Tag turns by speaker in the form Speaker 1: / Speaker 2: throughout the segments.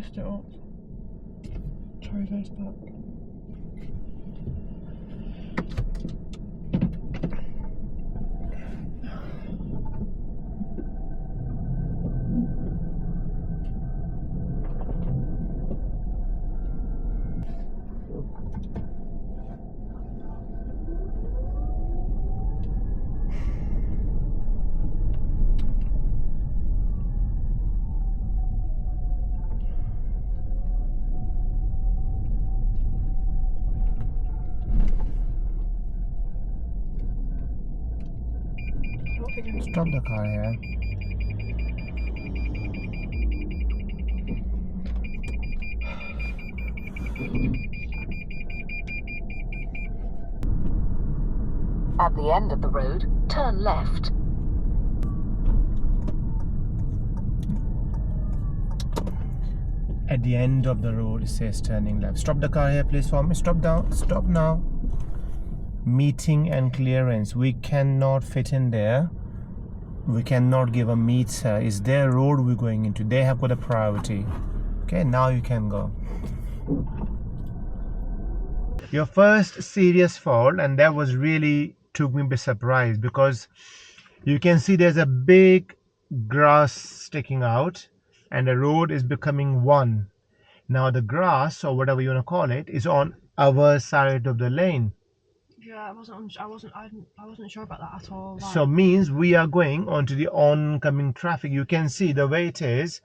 Speaker 1: messed it up. Try reverse back.
Speaker 2: Stop the car here.
Speaker 3: At the end of the road, turn left.
Speaker 2: At the end of the road, it says turning left. Stop the car here, please, for me. Stop down. Stop now. Meeting and clearance. We cannot fit in there. We cannot give a meter. It's their road we're going into. They have got a priority. Okay, now you can go. Your first serious fault, and that was really took me by surprise, because you can see there's a big grass sticking out and the road is becoming one. Now the grass, or whatever you want to call it, is on our side of the lane.
Speaker 1: Yeah, I wasn't sure about that at all. Like.
Speaker 2: So means we are going onto the oncoming traffic. You can see the way it is.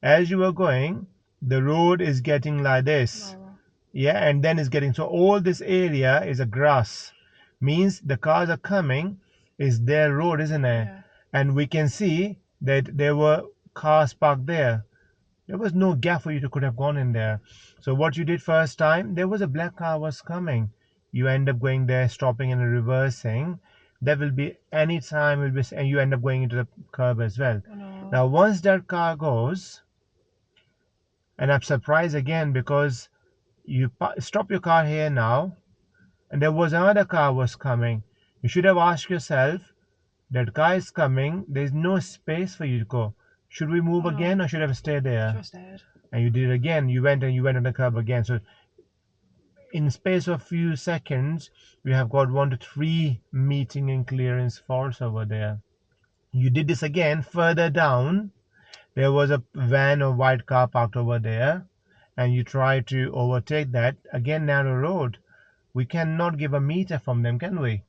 Speaker 2: As you are going, the road is getting like this.
Speaker 1: Lower.
Speaker 2: Yeah, and then it's getting, so all this area is a grass. Means the cars are coming, is their road, isn't it?
Speaker 1: Yeah.
Speaker 2: And we can see that there were cars parked there. There was no gap for you to could have gone in there. So what you did first time, there was a black car was coming. You end up going there, stopping and reversing. There will be any time will be, and you end up going into the curb as well.
Speaker 1: No.
Speaker 2: Now once that car goes, and I'm surprised again because you stop your car here now, and there was another car was coming. You should have asked yourself, that car is coming. There's no space for you to go. Should we move again, or should I have stayed there?
Speaker 1: Should have stayed.
Speaker 2: And you did it again. You went on the curb again. So in space of few seconds, you have got 1 to 3 meeting and clearance faults over there. You did this again further down. There was a van or white car parked over there, and you tried to overtake that. Again, narrow road. We cannot give a meter from them, can we?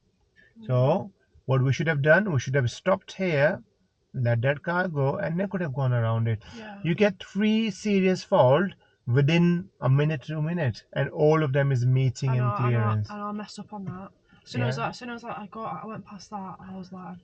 Speaker 2: So what we should have done, we should have stopped here, let that car go, and they could have gone around it.
Speaker 1: Yeah.
Speaker 2: You get 3 serious fault within a minute, 2 minutes, and all of them is meeting and clearance.
Speaker 1: I know I messed up on that. As soon as I went past that, I was like,